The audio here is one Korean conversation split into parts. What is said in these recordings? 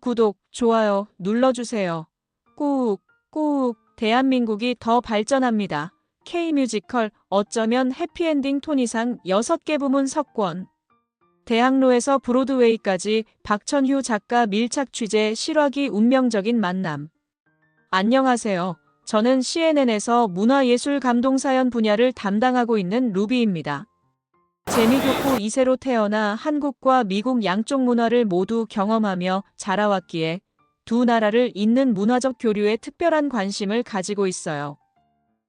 구독, 좋아요 눌러주세요. 꾹, 꾹. 대한민국이 더 발전합니다. K뮤지컬 어쩌면 해피엔딩 토니상 6개 부문 석권. 대학로에서 브로드웨이까지 박천휴 작가 밀착 취재 실화기 운명적인 만남. 안녕하세요. 저는 CNN에서 문화예술 감동사연 분야를 담당하고 있는 루비입니다. 재미교포 2세로 태어나 한국과 미국 양쪽 문화를 모두 경험하며 자라왔기에 두 나라를 잇는 문화적 교류에 특별한 관심을 가지고 있어요.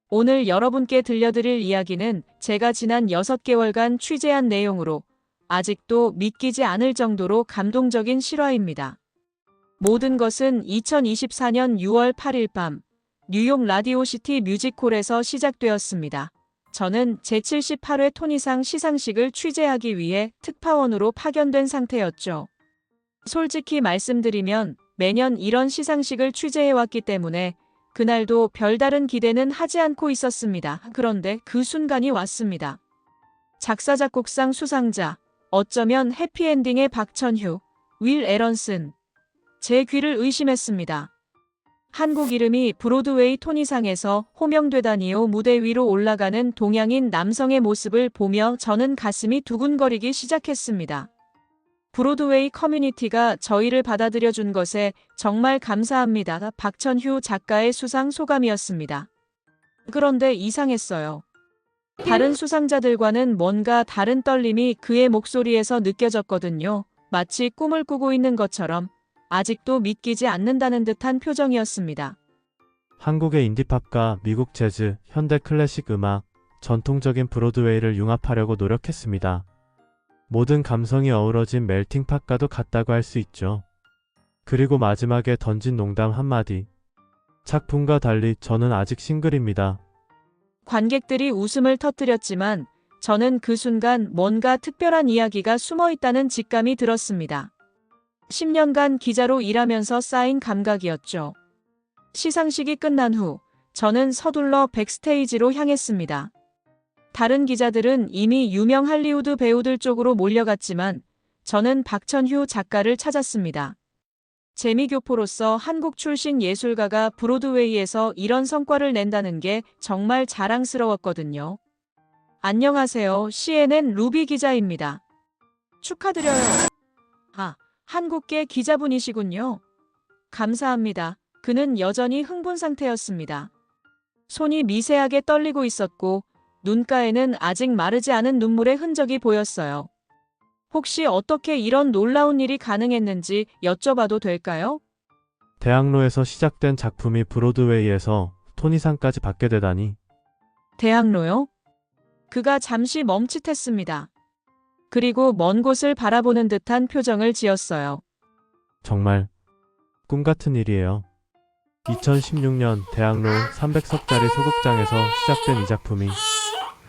오늘 여러분께 들려드릴 이야기는 제가 지난 6개월간 취재한 내용으로 아직도 믿기지 않을 정도로 감동적인 실화입니다. 모든 것은 2024년 6월 8일 밤 뉴욕 라디오시티 뮤직홀에서 시작되었습니다. 저는 제78회 토니상 시상식을 취재하기 위해 특파원으로 파견된 상태였죠. 솔직히 말씀드리면 매년 이런 시상식을 취재해왔기 때문에 그날도 별다른 기대는 하지 않고 있었습니다. 그런데 그 순간이 왔습니다. 작사작곡상 수상자, 어쩌면 해피엔딩의 박천휴, 윌 에런슨. 제 귀를 의심했습니다. 한국 이름이 브로드웨이 토니상에서 호명되다니요. 무대 위로 올라가는 동양인 남성의 모습을 보며 저는 가슴이 두근거리기 시작했습니다. 브로드웨이 커뮤니티가 저희를 받아들여 준 것에 정말 감사합니다. 박천휴 작가의 수상 소감이었습니다. 그런데 이상했어요. 다른 수상자들과는 뭔가 다른 떨림이 그의 목소리에서 느껴졌거든요. 마치 꿈을 꾸고 있는 것처럼 아직도 믿기지 않는다는 듯한 표정이었습니다. 한국의 인디팝과 미국 재즈, 현대 클래식 음악, 전통적인 브로드웨이를 융합하려고 노력했습니다. 모든 감성이 어우러진 멜팅팟과도 같다고 할 수 있죠. 그리고 마지막에 던진 농담 한마디. 작품과 달리 저는 아직 싱글입니다. 관객들이 웃음을 터뜨렸지만 저는 그 순간 뭔가 특별한 이야기가 숨어 있다는 직감이 들었습니다. 10년간 기자로 일하면서 쌓인 감각이었죠. 시상식이 끝난 후 저는 서둘러 백스테이지로 향했습니다. 다른 기자들은 이미 유명 할리우드 배우들 쪽으로 몰려갔지만 저는 박천휴 작가를 찾았습니다. 재미교포로서 한국 출신 예술가가 브로드웨이에서 이런 성과를 낸다는 게 정말 자랑스러웠거든요. 안녕하세요. CNN 루비 기자입니다. 축하드려요. 한국계 기자분이시군요. 감사합니다. 그는 여전히 흥분 상태였습니다. 손이 미세하게 떨리고 있었고 눈가에는 아직 마르지 않은 눈물의 흔적이 보였어요. 혹시 어떻게 이런 놀라운 일이 가능했는지 여쭤봐도 될까요? 대학로에서 시작된 작품이 브로드웨이에서 토니상까지 받게 되다니. 대학로요? 그가 잠시 멈칫했습니다. 그리고 먼 곳을 바라보는 듯한 표정을 지었어요. 정말 꿈 같은 일이에요. 2016년 대학로 300석짜리 소극장에서 시작된 이 작품이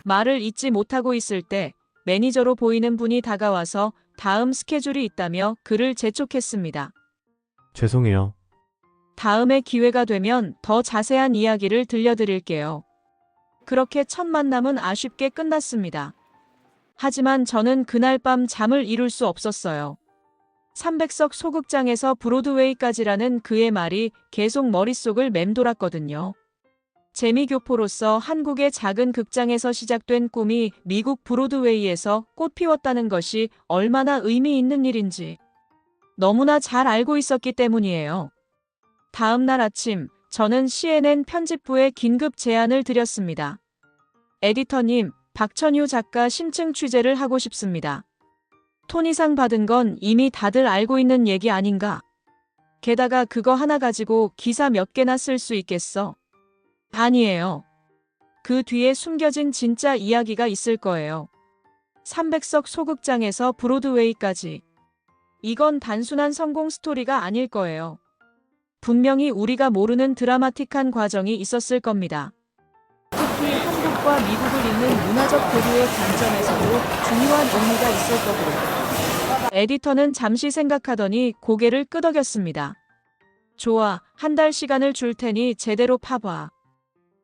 말을 잇지 못하고 있을 때 매니저로 보이는 분이 다가와서 다음 스케줄이 있다며 그를 재촉했습니다. 죄송해요. 다음에 기회가 되면 더 자세한 이야기를 들려드릴게요. 그렇게 첫 만남은 아쉽게 끝났습니다. 하지만 저는 그날 밤 잠을 이룰 수 없었어요. 300석 소극장에서 브로드웨이까지라는 그의 말이 계속 머릿속을 맴돌았거든요. 재미교포로서 한국의 작은 극장에서 시작된 꿈이 미국 브로드웨이에서 꽃피웠다는 것이 얼마나 의미 있는 일인지 너무나 잘 알고 있었기 때문이에요. 다음 날 아침, 저는 CNN 편집부에 긴급 제안을 드렸습니다. 에디터님, 박천휴 작가 심층 취재를 하고 싶습니다. 토니상 받은 건 이미 다들 알고 있는 얘기 아닌가? 게다가 그거 하나 가지고 기사 몇 개나 쓸 수 있겠어? 아니에요. 그 뒤에 숨겨진 진짜 이야기가 있을 거예요. 300석 소극장에서 브로드웨이까지. 이건 단순한 성공 스토리가 아닐 거예요. 분명히 우리가 모르는 드라마틱한 과정이 있었을 겁니다. 특히 한국과 미국을 잇는 문화적 교류의 관점에서도 중요한 의미가 있을 거고. 에디터는 잠시 생각하더니 고개를 끄덕였습니다. 좋아, 한 달 시간을 줄 테니 제대로 파봐.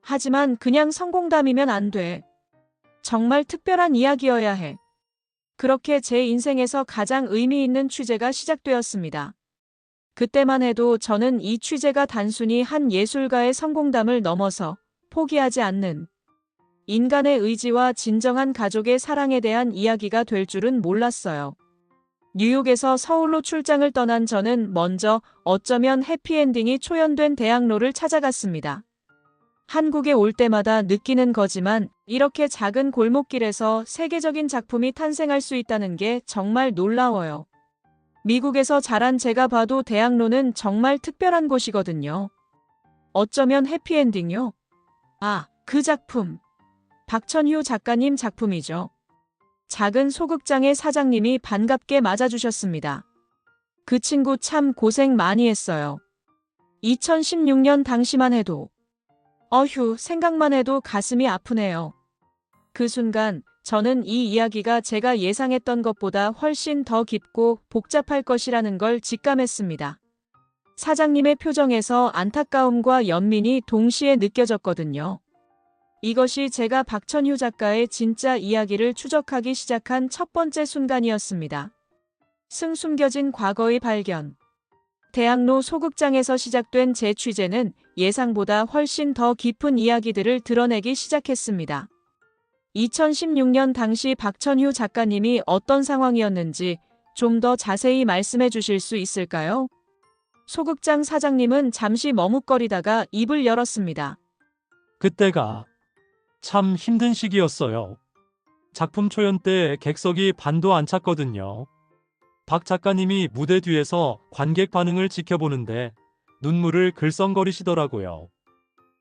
하지만 그냥 성공담이면 안 돼. 정말 특별한 이야기여야 해. 그렇게 제 인생에서 가장 의미 있는 취재가 시작되었습니다. 그때만 해도 저는 이 취재가 단순히 한 예술가의 성공담을 넘어서 포기하지 않는 인간의 의지와 진정한 가족의 사랑에 대한 이야기가 될 줄은 몰랐어요. 뉴욕에서 서울로 출장을 떠난 저는 먼저 어쩌면 해피엔딩이 초연된 대학로를 찾아갔습니다. 한국에 올 때마다 느끼는 거지만 이렇게 작은 골목길에서 세계적인 작품이 탄생할 수 있다는 게 정말 놀라워요. 미국에서 자란 제가 봐도 대학로는 정말 특별한 곳이거든요. 어쩌면 해피엔딩요? 아, 그 작품. 박천휴 작가님 작품이죠. 작은 소극장의 사장님이 반갑게 맞아주셨습니다. 그 친구 참 고생 많이 했어요. 2016년 당시만 해도. 어휴, 생각만 해도 가슴이 아프네요. 그 순간 저는 이 이야기가 제가 예상했던 것보다 훨씬 더 깊고 복잡할 것이라는 걸 직감했습니다. 사장님의 표정에서 안타까움과 연민이 동시에 느껴졌거든요. 이것이 제가 박천휴 작가의 진짜 이야기를 추적하기 시작한 첫 번째 순간이었습니다. 숨겨진 과거의 발견. 대학로 소극장에서 시작된 제 취재는 예상보다 훨씬 더 깊은 이야기들을 드러내기 시작했습니다. 2016년 당시 박천휴 작가님이 어떤 상황이었는지 좀 더 자세히 말씀해 주실 수 있을까요? 소극장 사장님은 잠시 머뭇거리다가 입을 열었습니다. 그때가 참 힘든 시기였어요. 작품 초연 때 객석이 반도 안 찼거든요. 박 작가님이 무대 뒤에서 관객 반응을 지켜보는데 눈물을 글썽거리시더라고요.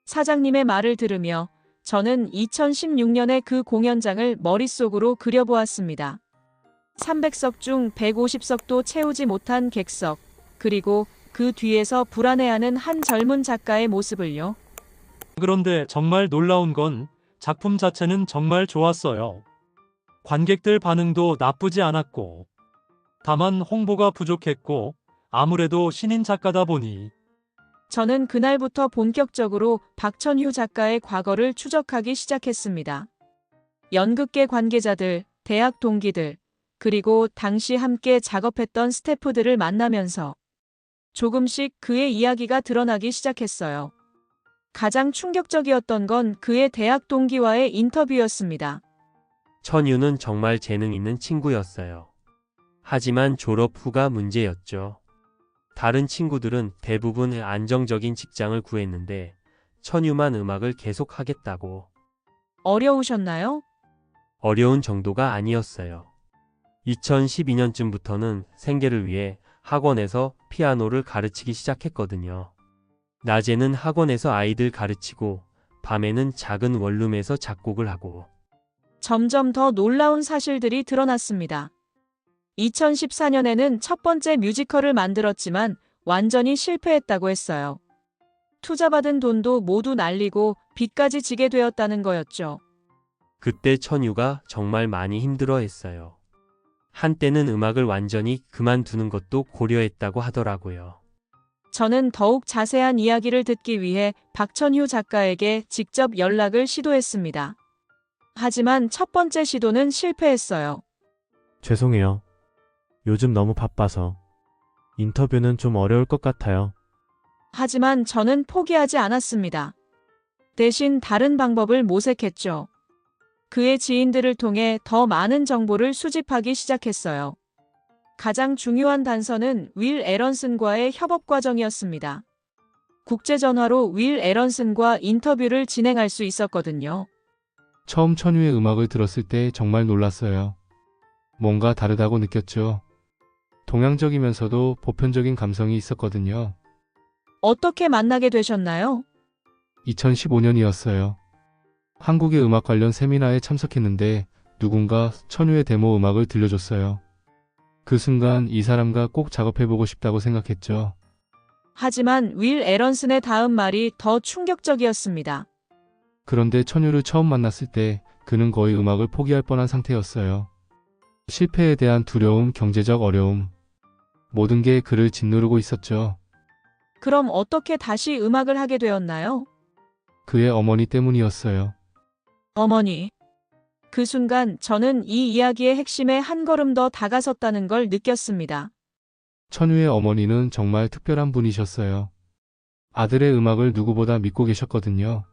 사장님의 말을 들으며 저는 2016년의 그 공연장을 머릿속으로 그려보았습니다. 300석 중 150석도 채우지 못한 객석, 그리고 그 뒤에서 불안해하는 한 젊은 작가의 모습을요. 그런데 정말 놀라운 건 작품 자체는 정말 좋았어요. 관객들 반응도 나쁘지 않았고, 다만 홍보가 부족했고, 아무래도 신인 작가다 보니 저는 그날부터 본격적으로 박천휴 작가의 과거를 추적하기 시작했습니다. 연극계 관계자들, 대학 동기들, 그리고 당시 함께 작업했던 스태프들을 만나면서 조금씩 그의 이야기가 드러나기 시작했어요. 가장 충격적이었던 건 그의 대학 동기와의 인터뷰였습니다. 천유는 정말 재능 있는 친구였어요. 하지만 졸업 후가 문제였죠. 다른 친구들은 대부분 안정적인 직장을 구했는데 천유만 음악을 계속하겠다고. 어려우셨나요? 어려운 정도가 아니었어요. 2012년쯤부터는 생계를 위해 학원에서 피아노를 가르치기 시작했거든요. 낮에는 학원에서 아이들 가르치고 밤에는 작은 원룸에서 작곡을 하고. 점점 더 놀라운 사실들이 드러났습니다. 2014년에는 첫 번째 뮤지컬을 만들었지만 완전히 실패했다고 했어요. 투자받은 돈도 모두 날리고 빚까지 지게 되었다는 거였죠. 그때 천유가 정말 많이 힘들어했어요. 한때는 음악을 완전히 그만두는 것도 고려했다고 하더라고요. 저는 더욱 자세한 이야기를 듣기 위해 박천휴 작가에게 직접 연락을 시도했습니다. 하지만 첫 번째 시도는 실패했어요. 죄송해요. 요즘 너무 바빠서. 인터뷰는 좀 어려울 것 같아요. 하지만 저는 포기하지 않았습니다. 대신 다른 방법을 모색했죠. 그의 지인들을 통해 더 많은 정보를 수집하기 시작했어요. 가장 중요한 단서는 윌 에런슨과의 협업 과정이었습니다. 국제전화로 윌 에런슨과 인터뷰를 진행할 수 있었거든요. 처음 천유의 음악을 들었을 때 정말 놀랐어요. 뭔가 다르다고 느꼈죠. 동양적이면서도 보편적인 감성이 있었거든요. 어떻게 만나게 되셨나요? 2015년이었어요. 한국의 음악 관련 세미나에 참석했는데 누군가 천유의 데모 음악을 들려줬어요. 그 순간 이 사람과 꼭 작업해보고 싶다고 생각했죠. 하지만 윌 에런슨의 다음 말이 더 충격적이었습니다. 그런데 천유를 처음 만났을 때 그는 거의 음악을 포기할 뻔한 상태였어요. 실패에 대한 두려움, 경제적 어려움, 모든 게 그를 짓누르고 있었죠. 그럼 어떻게 다시 음악을 하게 되었나요? 그의 어머니 때문이었어요. 어머니. 그 순간 저는 이 이야기의 핵심에 한 걸음 더 다가섰다는 걸 느꼈습니다. 천유의 어머니는 정말 특별한 분이셨어요. 아들의 음악을 누구보다 믿고 계셨거든요.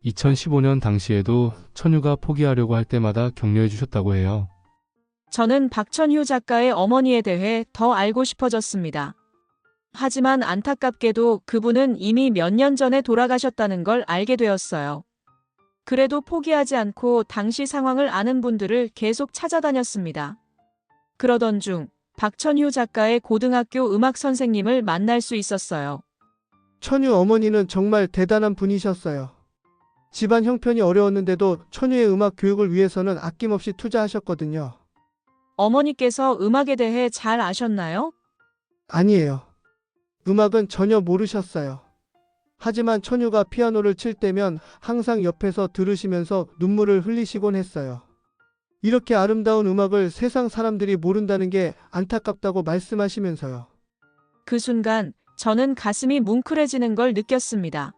2015년 당시에도 천유가 포기하려고 할 때마다 격려해 주셨다고 해요. 저는 박천휴 작가의 어머니에 대해 더 알고 싶어졌습니다. 하지만 안타깝게도 그분은 이미 몇 년 전에 돌아가셨다는 걸 알게 되었어요. 그래도 포기하지 않고 당시 상황을 아는 분들을 계속 찾아다녔습니다. 그러던 중 박천휴 작가의 고등학교 음악 선생님을 만날 수 있었어요. 천유 어머니는 정말 대단한 분이셨어요. 집안 형편이 어려웠는데도 천유의 음악 교육을 위해서는 아낌없이 투자하셨거든요. 어머니께서 음악에 대해 잘 아셨나요? 아니에요. 음악은 전혀 모르셨어요. 하지만 천유가 피아노를 칠 때면 항상 옆에서 들으시면서 눈물을 흘리시곤 했어요. 이렇게 아름다운 음악을 세상 사람들이 모른다는 게 안타깝다고 말씀하시면서요. 그 순간 저는 가슴이 뭉클해지는 걸 느꼈습니다.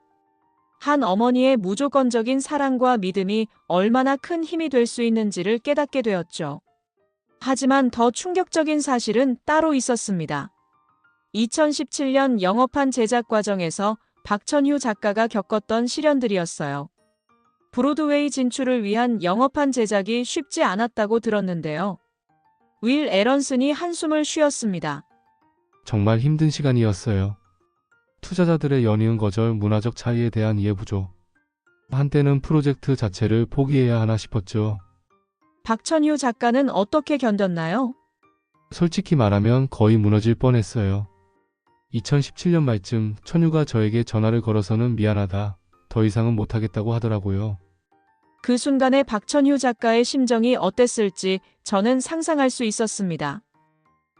한 어머니의 무조건적인 사랑과 믿음이 얼마나 큰 힘이 될 수 있는지를 깨닫게 되었죠. 하지만 더 충격적인 사실은 따로 있었습니다. 2017년 영업한 제작 과정에서 박천휴 작가가 겪었던 시련들이었어요. 브로드웨이 진출을 위한 영업한 제작이 쉽지 않았다고 들었는데요. 윌 에런슨이 한숨을 쉬었습니다. 정말 힘든 시간이었어요. 투자자들의 연이은 거절, 문화적 차이에 대한 이해 부족. 한때는 프로젝트 자체를 포기해야 하나 싶었죠. 박천휴 작가는 어떻게 견뎠나요? 솔직히 말하면 거의 무너질 뻔했어요. 2017년 말쯤 천유가 저에게 전화를 걸어서는 미안하다, 더 이상은 못하겠다고 하더라고요. 그 순간에 박천휴 작가의 심정이 어땠을지 저는 상상할 수 있었습니다.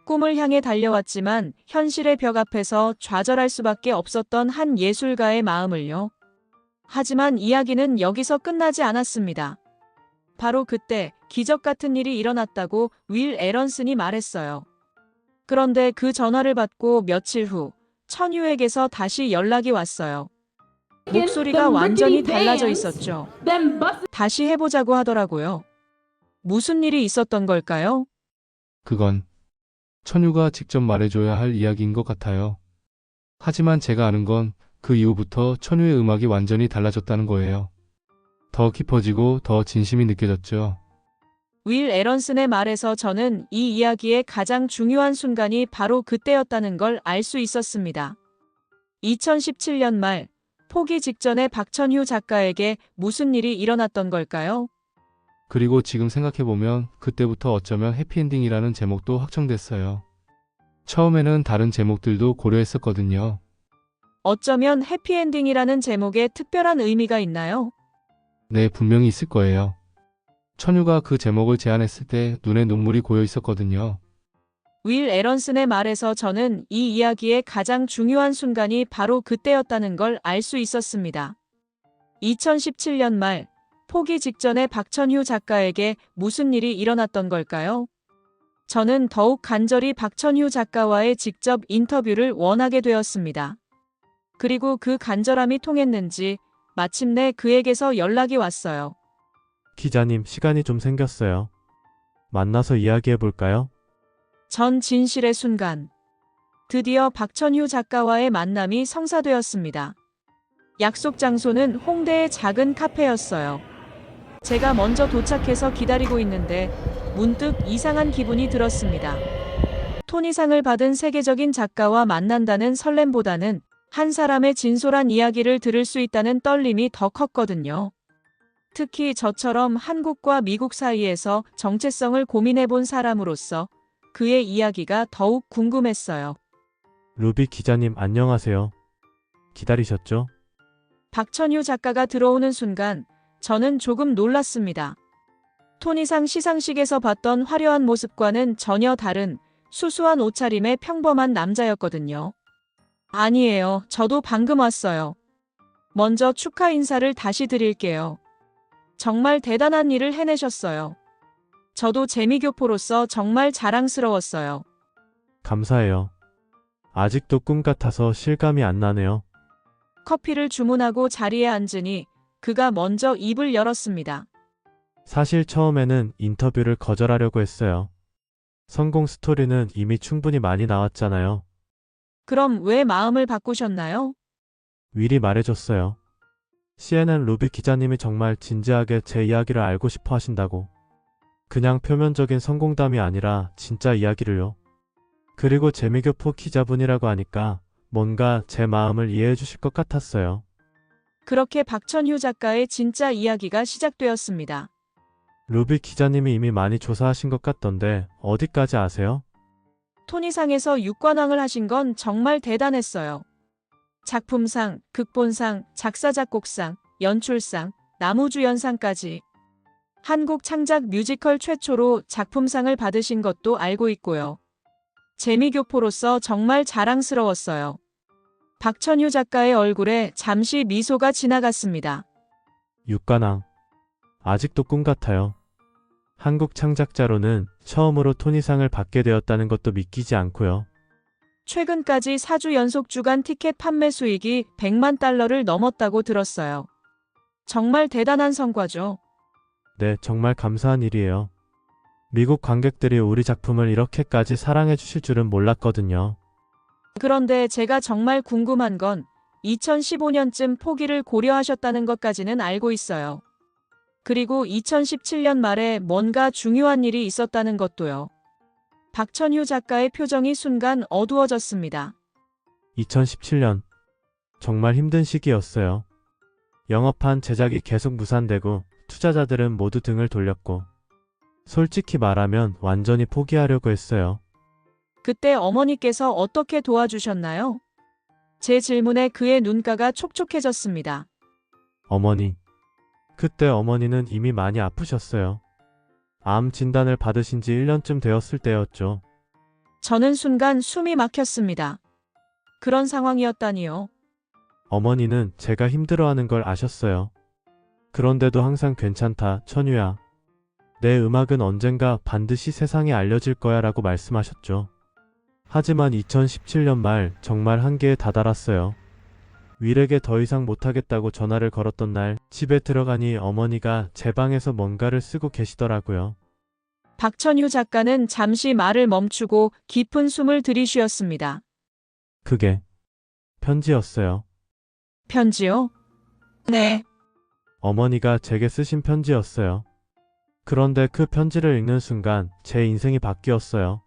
꿈을 향해 달려왔지만 현실의 벽 앞에서 좌절할 수밖에 없었던 한 예술가의 마음을요. 하지만 이야기는 여기서 끝나지 않았습니다. 바로 그때 기적 같은 일이 일어났다고 윌 에런슨이 말했어요. 그런데 그 전화를 받고 며칠 후 천유에게서 다시 연락이 왔어요. 목소리가 완전히 달라져 있었죠. 다시 해보자고 하더라고요. 무슨 일이 있었던 걸까요? 그건 천유가 직접 말해줘야 할 이야기인 것 같아요. 하지만 제가 아는 건 그 이후부터 천유의 음악이 완전히 달라졌다는 거예요. 더 깊어지고 더 진심이 느껴졌죠. 윌 에런슨의 말에서 저는 이 이야기의 가장 중요한 순간이 바로 그때였다는 걸 알 수 있었습니다. 2017년 말, 포기 직전에 박천휴 작가에게 무슨 일이 일어났던 걸까요? 그리고 지금 생각해보면 그때부터 어쩌면 해피엔딩이라는 제목도 확정됐어요. 처음에는 다른 제목들도 고려했었거든요. 어쩌면 해피엔딩이라는 제목에 특별한 의미가 있나요? 네, 분명히 있을 거예요. 천유가 그 제목을 제안했을 때 눈에 눈물이 고여 있었거든요. 윌 에런슨의 말에서 저는 이 이야기의 가장 중요한 순간이 바로 그때였다는 걸 알 수 있었습니다. 2017년 말, 포기 직전에 박천휴 작가에게 무슨 일이 일어났던 걸까요? 저는 더욱 간절히 박천휴 작가와의 직접 인터뷰를 원하게 되었습니다. 그리고 그 간절함이 통했는지 마침내 그에게서 연락이 왔어요. 기자님, 시간이 좀 생겼어요. 만나서 이야기해 볼까요? 전 진실의 순간. 드디어 박천휴 작가와의 만남이 성사되었습니다. 약속 장소는 홍대의 작은 카페였어요. 제가 먼저 도착해서 기다리고 있는데 문득 이상한 기분이 들었습니다. 토니상을 받은 세계적인 작가와 만난다는 설렘보다는 한 사람의 진솔한 이야기를 들을 수 있다는 떨림이 더 컸거든요. 특히 저처럼 한국과 미국 사이에서 정체성을 고민해본 사람으로서 그의 이야기가 더욱 궁금했어요. 루비 기자님, 안녕하세요. 기다리셨죠? 박천휴 작가가 들어오는 순간 저는 조금 놀랐습니다. 토니상 시상식에서 봤던 화려한 모습과는 전혀 다른 수수한 옷차림의 평범한 남자였거든요. 아니에요. 저도 방금 왔어요. 먼저 축하 인사를 다시 드릴게요. 정말 대단한 일을 해내셨어요. 저도 재미교포로서 정말 자랑스러웠어요. 감사해요. 아직도 꿈 같아서 실감이 안 나네요. 커피를 주문하고 자리에 앉으니 그가 먼저 입을 열었습니다. 사실 처음에는 인터뷰를 거절하려고 했어요. 성공 스토리는 이미 충분히 많이 나왔잖아요. 그럼 왜 마음을 바꾸셨나요? 윌이 말해줬어요. CNN 루비 기자님이 정말 진지하게 제 이야기를 알고 싶어 하신다고. 그냥 표면적인 성공담이 아니라 진짜 이야기를요. 그리고 재미교포 기자분이라고 하니까 뭔가 제 마음을 이해해 주실 것 같았어요. 그렇게 박천휴 작가의 진짜 이야기가 시작되었습니다. 루비 기자님이 이미 많이 조사하신 것 같던데 어디까지 아세요? 토니상에서 6관왕을 하신 건 정말 대단했어요. 작품상, 극본상, 작사작곡상, 연출상, 나무주연상까지. 한국 창작 뮤지컬 최초로 작품상을 받으신 것도 알고 있고요. 재미교포로서 정말 자랑스러웠어요. 박천휴 작가의 얼굴에 잠시 미소가 지나갔습니다. 육관왕. 아직도 꿈 같아요. 한국 창작자로는 처음으로 토니상을 받게 되었다는 것도 믿기지 않고요. 최근까지 4주 연속 주간 티켓 판매 수익이 100만 달러를 넘었다고 들었어요. 정말 대단한 성과죠. 네, 정말 감사한 일이에요. 미국 관객들이 우리 작품을 이렇게까지 사랑해 주실 줄은 몰랐거든요. 그런데 제가 정말 궁금한 건 2015년쯤 포기를 고려하셨다는 것까지는 알고 있어요. 그리고 2017년 말에 뭔가 중요한 일이 있었다는 것도요. 박천휴 작가의 표정이 순간 어두워졌습니다. 2017년. 정말 힘든 시기였어요. 영업한 제작이 계속 무산되고 투자자들은 모두 등을 돌렸고 솔직히 말하면 완전히 포기하려고 했어요. 그때 어머니께서 어떻게 도와주셨나요? 제 질문에 그의 눈가가 촉촉해졌습니다. 어머니. 그때 어머니는 이미 많이 아프셨어요. 암 진단을 받으신 지 1년쯤 되었을 때였죠. 저는 순간 숨이 막혔습니다. 그런 상황이었다니요. 어머니는 제가 힘들어하는 걸 아셨어요. 그런데도 항상 괜찮다, 천유야. 내 음악은 언젠가 반드시 세상에 알려질 거야 라고 말씀하셨죠. 하지만 2017년 말 정말 한계에 다다랐어요. 윌에게 더 이상 못하겠다고 전화를 걸었던 날 집에 들어가니 어머니가 제 방에서 뭔가를 쓰고 계시더라고요. 박천휴 작가는 잠시 말을 멈추고 깊은 숨을 들이쉬었습니다. 그게 편지였어요. 편지요? 네. 어머니가 제게 쓰신 편지였어요. 그런데 그 편지를 읽는 순간 제 인생이 바뀌었어요.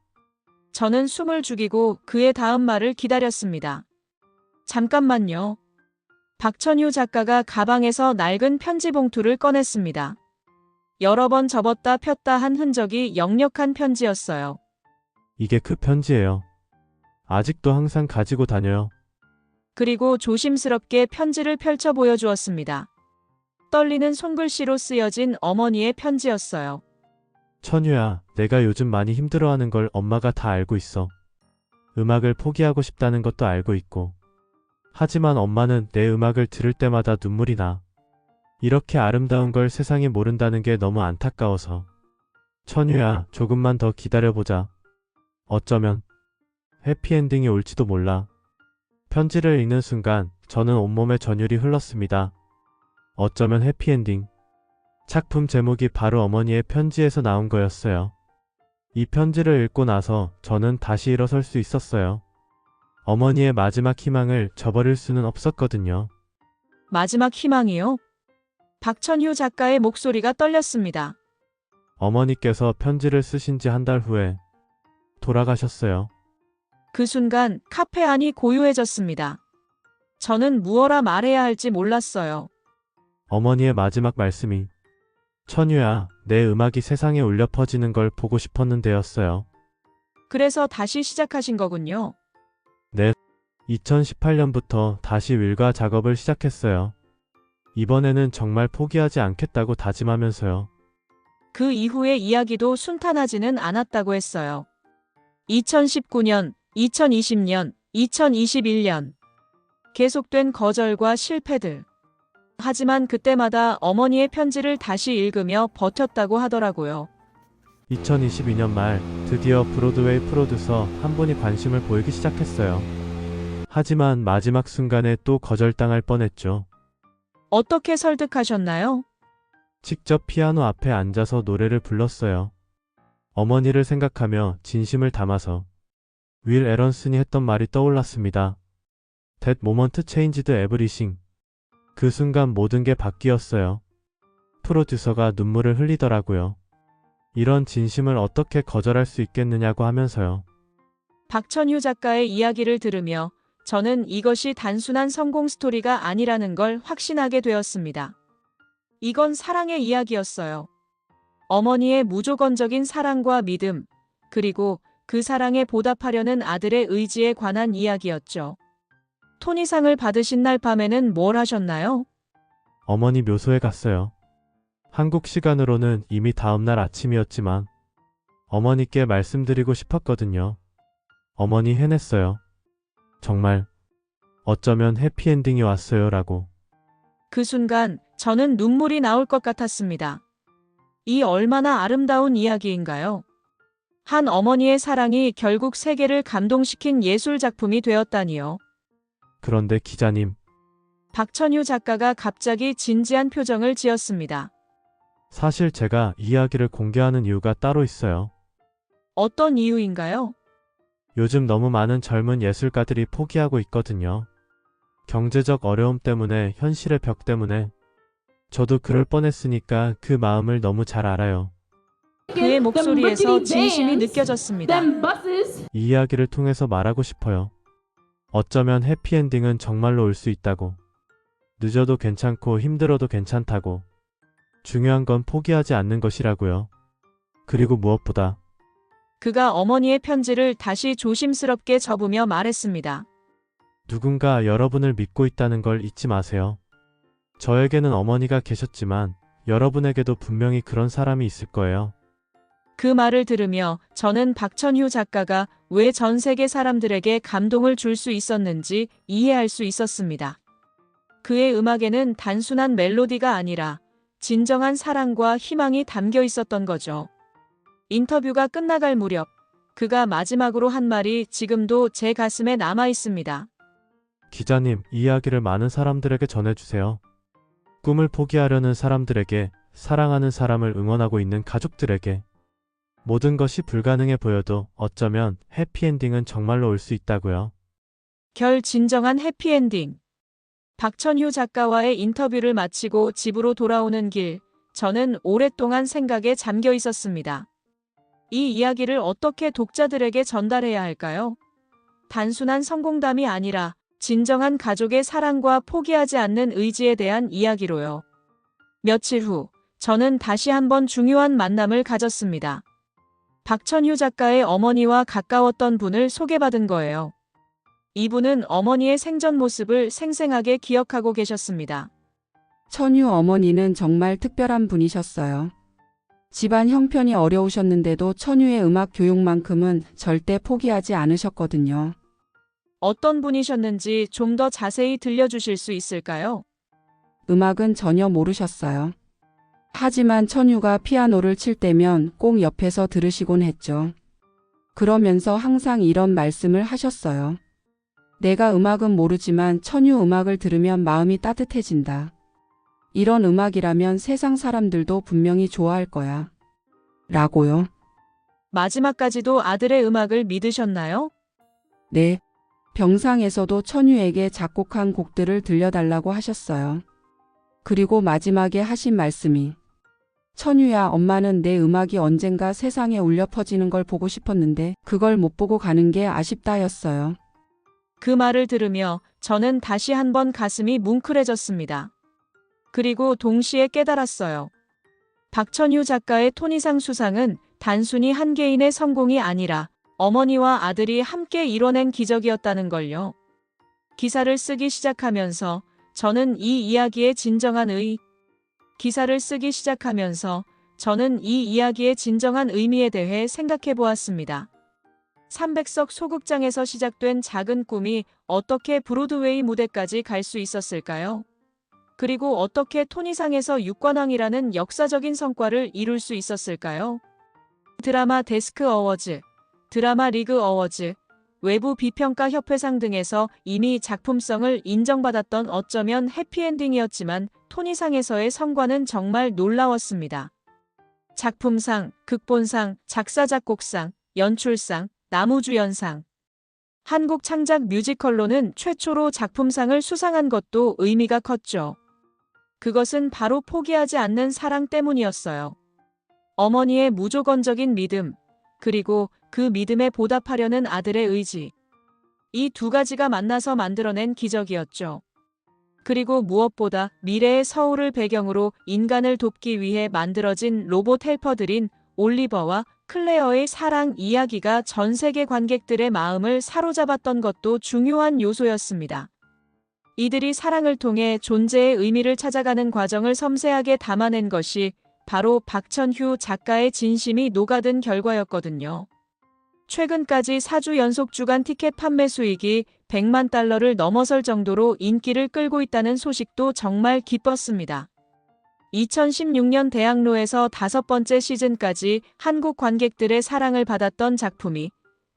저는 숨을 죽이고 그의 다음 말을 기다렸습니다. 잠깐만요. 박천휴 작가가 가방에서 낡은 편지 봉투를 꺼냈습니다. 여러 번 접었다 폈다 한 흔적이 역력한 편지였어요. 이게 그 편지예요. 아직도 항상 가지고 다녀요. 그리고 조심스럽게 편지를 펼쳐 보여주었습니다. 떨리는 손글씨로 쓰여진 어머니의 편지였어요. 천유야, 내가 요즘 많이 힘들어하는 걸 엄마가 다 알고 있어. 음악을 포기하고 싶다는 것도 알고 있고. 하지만 엄마는 내 음악을 들을 때마다 눈물이 나. 이렇게 아름다운 걸 세상이 모른다는 게 너무 안타까워서. 천유야, 조금만 더 기다려보자. 어쩌면 해피엔딩이 올지도 몰라. 편지를 읽는 순간 저는 온몸에 전율이 흘렀습니다. 어쩌면 해피엔딩. 작품 제목이 바로 어머니의 편지에서 나온 거였어요. 이 편지를 읽고 나서 저는 다시 일어설 수 있었어요. 어머니의 마지막 희망을 저버릴 수는 없었거든요. 마지막 희망이요? 박천휴 작가의 목소리가 떨렸습니다. 어머니께서 편지를 쓰신 지 한 달 후에 돌아가셨어요. 그 순간 카페 안이 고요해졌습니다. 저는 무엇라 말해야 할지 몰랐어요. 어머니의 마지막 말씀이 천유야, 내 음악이 세상에 울려 퍼지는 걸 보고 싶었는데였어요. 그래서 다시 시작하신 거군요. 네, 2018년부터 다시 윌과 작업을 시작했어요. 이번에는 정말 포기하지 않겠다고 다짐하면서요. 그 이후의 이야기도 순탄하지는 않았다고 했어요. 2019년, 2020년, 2021년. 계속된 거절과 실패들. 하지만 그때마다 어머니의 편지를 다시 읽으며 버텼다고 하더라고요. 2022년 말 드디어 브로드웨이 프로듀서 한 분이 관심을 보이기 시작했어요. 하지만 마지막 순간에 또 거절당할 뻔했죠. 어떻게 설득하셨나요? 직접 피아노 앞에 앉아서 노래를 불렀어요. 어머니를 생각하며 진심을 담아서 윌 에런슨이 했던 말이 떠올랐습니다. That moment changed everything. 그 순간 모든 게 바뀌었어요. 프로듀서가 눈물을 흘리더라고요. 이런 진심을 어떻게 거절할 수 있겠느냐고 하면서요. 박천유 작가의 이야기를 들으며 저는 이것이 단순한 성공 스토리가 아니라는 걸 확신하게 되었습니다. 이건 사랑의 이야기였어요. 어머니의 무조건적인 사랑과 믿음, 그리고 그 사랑에 보답하려는 아들의 의지에 관한 이야기였죠. 토니상을 받으신 날 밤에는 뭘 하셨나요? 어머니 묘소에 갔어요. 한국 시간으로는 이미 다음날 아침이었지만 어머니께 말씀드리고 싶었거든요. 어머니 해냈어요. 정말 어쩌면 해피엔딩이 왔어요 라고. 그 순간 저는 눈물이 나올 것 같았습니다. 이 얼마나 아름다운 이야기인가요? 한 어머니의 사랑이 결국 세계를 감동시킨 예술 작품이 되었다니요. 그런데 기자님, 박천유 작가가 갑자기 진지한 표정을 지었습니다. 사실 제가 이야기를 공개하는 이유가 따로 있어요. 어떤 이유인가요? 요즘 너무 많은 젊은 예술가들이 포기하고 있거든요. 경제적 어려움 때문에, 현실의 벽 때문에. 저도 그럴 뻔했으니까 그 마음을 너무 잘 알아요. 그의 목소리에서 진심이 느껴졌습니다. 이 이야기를 통해서 말하고 싶어요. 어쩌면 해피엔딩은 정말로 올 수 있다고. 늦어도 괜찮고 힘들어도 괜찮다고. 중요한 건 포기하지 않는 것이라고요. 그리고 무엇보다 그가 어머니의 편지를 다시 조심스럽게 접으며 말했습니다. 누군가 여러분을 믿고 있다는 걸 잊지 마세요. 저에게는 어머니가 계셨지만 여러분에게도 분명히 그런 사람이 있을 거예요. 그 말을 들으며 저는 박천유 작가가 왜 전 세계 사람들에게 감동을 줄 수 있었는지 이해할 수 있었습니다. 그의 음악에는 단순한 멜로디가 아니라 진정한 사랑과 희망이 담겨 있었던 거죠. 인터뷰가 끝나갈 무렵 그가 마지막으로 한 말이 지금도 제 가슴에 남아 있습니다. 기자님, 이 이야기를 많은 사람들에게 전해주세요. 꿈을 포기하려는 사람들에게, 사랑하는 사람을 응원하고 있는 가족들에게. 모든 것이 불가능해 보여도 어쩌면 해피엔딩은 정말로 올 수 있다고요. 결 진정한 해피엔딩. 박천유 작가와의 인터뷰를 마치고 집으로 돌아오는 길, 저는 오랫동안 생각에 잠겨 있었습니다. 이 이야기를 어떻게 독자들에게 전달해야 할까요? 단순한 성공담이 아니라 진정한 가족의 사랑과 포기하지 않는 의지에 대한 이야기로요. 며칠 후, 저는 다시 한번 중요한 만남을 가졌습니다. 박천유 작가의 어머니와 가까웠던 분을 소개받은 거예요. 이분은 어머니의 생전 모습을 생생하게 기억하고 계셨습니다. 천유 어머니는 정말 특별한 분이셨어요. 집안 형편이 어려우셨는데도 천유의 음악 교육만큼은 절대 포기하지 않으셨거든요. 어떤 분이셨는지 좀 더 자세히 들려주실 수 있을까요? 음악은 전혀 모르셨어요. 하지만 천유가 피아노를 칠 때면 꼭 옆에서 들으시곤 했죠. 그러면서 항상 이런 말씀을 하셨어요. 내가 음악은 모르지만 천유 음악을 들으면 마음이 따뜻해진다. 이런 음악이라면 세상 사람들도 분명히 좋아할 거야. 라고요. 마지막까지도 아들의 음악을 믿으셨나요? 네. 병상에서도 천유에게 작곡한 곡들을 들려달라고 하셨어요. 그리고 마지막에 하신 말씀이 천유야, 엄마는 내 음악이 언젠가 세상에 울려 퍼지는 걸 보고 싶었는데 그걸 못 보고 가는 게 아쉽다였어요. 그 말을 들으며 저는 다시 한번 가슴이 뭉클해졌습니다. 그리고 동시에 깨달았어요. 박천유 작가의 토니상 수상은 단순히 한 개인의 성공이 아니라 어머니와 아들이 함께 이뤄낸 기적이었다는 걸요. 기사를 쓰기 시작하면서 저는 이 이야기의 진정한 의미에 대해 생각해 보았습니다. 300석 소극장에서 시작된 작은 꿈이 어떻게 브로드웨이 무대까지 갈 수 있었을까요? 그리고 어떻게 토니상에서 육관왕이라는 역사적인 성과를 이룰 수 있었을까요? 드라마 데스크 어워즈, 드라마 리그 어워즈, 외부 비평가 협회상 등에서 이미 작품성을 인정받았던 어쩌면 해피엔딩이었지만 토니상에서의 성과는 정말 놀라웠습니다. 작품상, 극본상, 작사작곡상, 연출상, 나무주연상. 한국 창작 뮤지컬로는 최초로 작품상을 수상한 것도 의미가 컸죠. 그것은 바로 포기하지 않는 사랑 때문이었어요. 어머니의 무조건적인 믿음, 그리고 그 믿음에 보답하려는 아들의 의지. 이 두 가지가 만나서 만들어낸 기적이었죠. 그리고 무엇보다 미래의 서울을 배경으로 인간을 돕기 위해 만들어진 로봇 헬퍼들인 올리버와 클레어의 사랑 이야기가 전 세계 관객들의 마음을 사로잡았던 것도 중요한 요소였습니다. 이들이 사랑을 통해 존재의 의미를 찾아가는 과정을 섬세하게 담아낸 것이 바로 박천휴 작가의 진심이 녹아든 결과였거든요. 최근까지 4주 연속 주간 티켓 판매 수익이 100만 달러를 넘어설 정도로 인기를 끌고 있다는 소식도 정말 기뻤습니다. 2016년 대학로에서 5번째 시즌까지 한국 관객들의 사랑을 받았던 작품이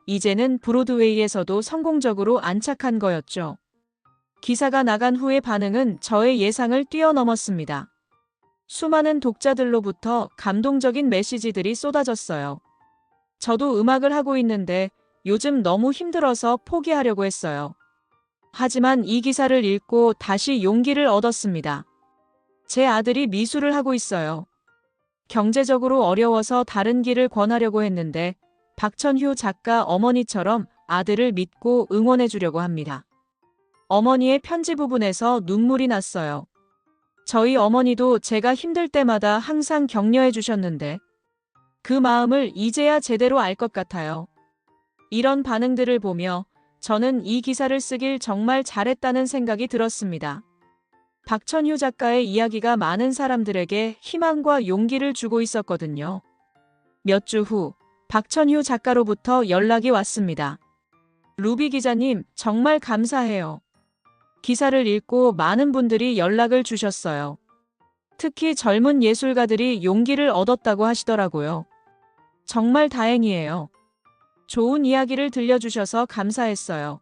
이제는 브로드웨이에서도 성공적으로 안착한 거였죠. 기사가 나간 후의 반응은 저의 예상을 뛰어넘었습니다. 수많은 독자들로부터 감동적인 메시지들이 쏟아졌어요. 저도 음악을 하고 있는데 요즘 너무 힘들어서 포기하려고 했어요. 하지만 이 기사를 읽고 다시 용기를 얻었습니다. 제 아들이 미술을 하고 있어요. 경제적으로 어려워서 다른 길을 권하려고 했는데 박천휴 작가 어머니처럼 아들을 믿고 응원해 주려고 합니다. 어머니의 편지 부분에서 눈물이 났어요. 저희 어머니도 제가 힘들 때마다 항상 격려해 주셨는데 그 마음을 이제야 제대로 알 것 같아요. 이런 반응들을 보며 저는 이 기사를 쓰길 정말 잘했다는 생각이 들었습니다. 박천휴 작가의 이야기가 많은 사람들에게 희망과 용기를 주고 있었거든요. 몇 주 후 박천휴 작가로부터 연락이 왔습니다. 루비 기자님, 정말 감사해요. 기사를 읽고 많은 분들이 연락을 주셨어요. 특히 젊은 예술가들이 용기를 얻었다고 하시더라고요. 정말 다행이에요. 좋은 이야기를 들려주셔서 감사했어요.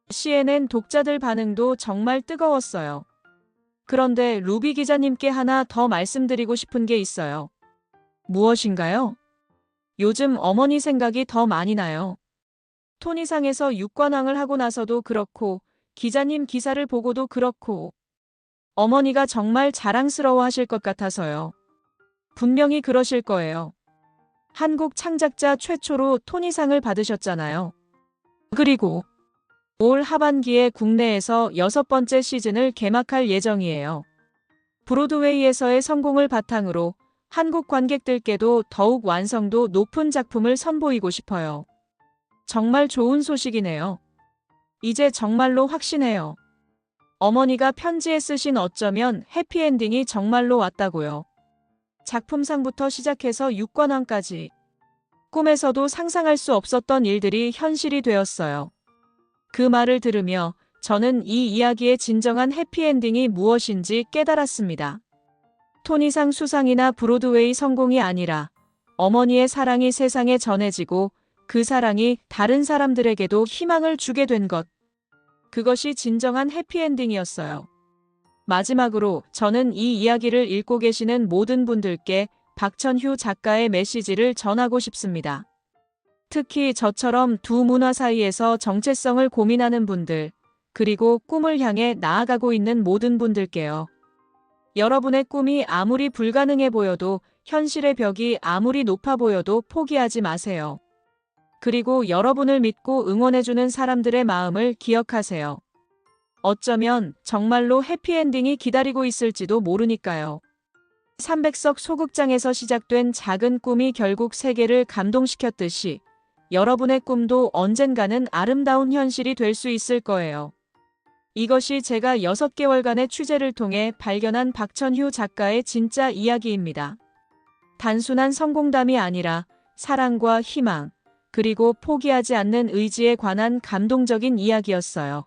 CNN 독자들 반응도 정말 뜨거웠어요. 그런데 루비 기자님께 하나 더 말씀드리고 싶은 게 있어요. 무엇인가요? 요즘 어머니 생각이 더 많이 나요. 토니상에서 육관왕을 하고 나서도 그렇고 기자님 기사를 보고도 그렇고 어머니가 정말 자랑스러워 하실 것 같아서요. 분명히 그러실 거예요. 한국 창작자 최초로 토니상을 받으셨잖아요. 그리고 올 하반기에 국내에서 6번째 시즌을 개막할 예정이에요. 브로드웨이에서의 성공을 바탕으로 한국 관객들께도 더욱 완성도 높은 작품을 선보이고 싶어요. 정말 좋은 소식이네요. 이제 정말로 확신해요. 어머니가 편지에 쓰신 어쩌면 해피엔딩이 정말로 왔다고요. 작품상부터 시작해서 6관왕까지 꿈에서도 상상할 수 없었던 일들이 현실이 되었어요. 그 말을 들으며 저는 이 이야기의 진정한 해피엔딩이 무엇인지 깨달았습니다. 토니상 수상이나 브로드웨이 성공이 아니라 어머니의 사랑이 세상에 전해지고 그 사랑이 다른 사람들에게도 희망을 주게 된 것. 그것이 진정한 해피엔딩이었어요. 마지막으로 저는 이 이야기를 읽고 계시는 모든 분들께 박천휴 작가의 메시지를 전하고 싶습니다. 특히 저처럼 두 문화 사이에서 정체성을 고민하는 분들, 그리고 꿈을 향해 나아가고 있는 모든 분들께요. 여러분의 꿈이 아무리 불가능해 보여도 현실의 벽이 아무리 높아 보여도 포기하지 마세요. 그리고 여러분을 믿고 응원해주는 사람들의 마음을 기억하세요. 어쩌면 정말로 해피엔딩이 기다리고 있을지도 모르니까요. 300석 소극장에서 시작된 작은 꿈이 결국 세계를 감동시켰듯이 여러분의 꿈도 언젠가는 아름다운 현실이 될 수 있을 거예요. 이것이 제가 6개월간의 취재를 통해 발견한 박천휴 작가의 진짜 이야기입니다. 단순한 성공담이 아니라 사랑과 희망, 그리고 포기하지 않는 의지에 관한 감동적인 이야기였어요.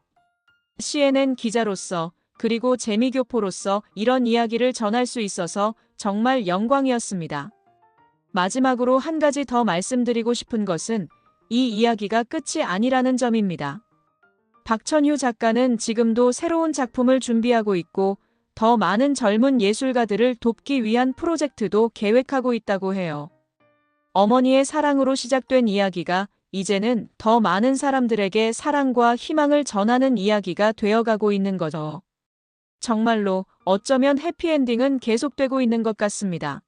CNN 기자로서 그리고 재미교포로서 이런 이야기를 전할 수 있어서 정말 영광이었습니다. 마지막으로 한 가지 더 말씀드리고 싶은 것은 이 이야기가 끝이 아니라는 점입니다. 박천휴 작가는 지금도 새로운 작품을 준비하고 있고 더 많은 젊은 예술가들을 돕기 위한 프로젝트도 계획하고 있다고 해요. 어머니의 사랑으로 시작된 이야기가 이제는 더 많은 사람들에게 사랑과 희망을 전하는 이야기가 되어가고 있는 거죠. 정말로 어쩌면 해피엔딩은 계속되고 있는 것 같습니다.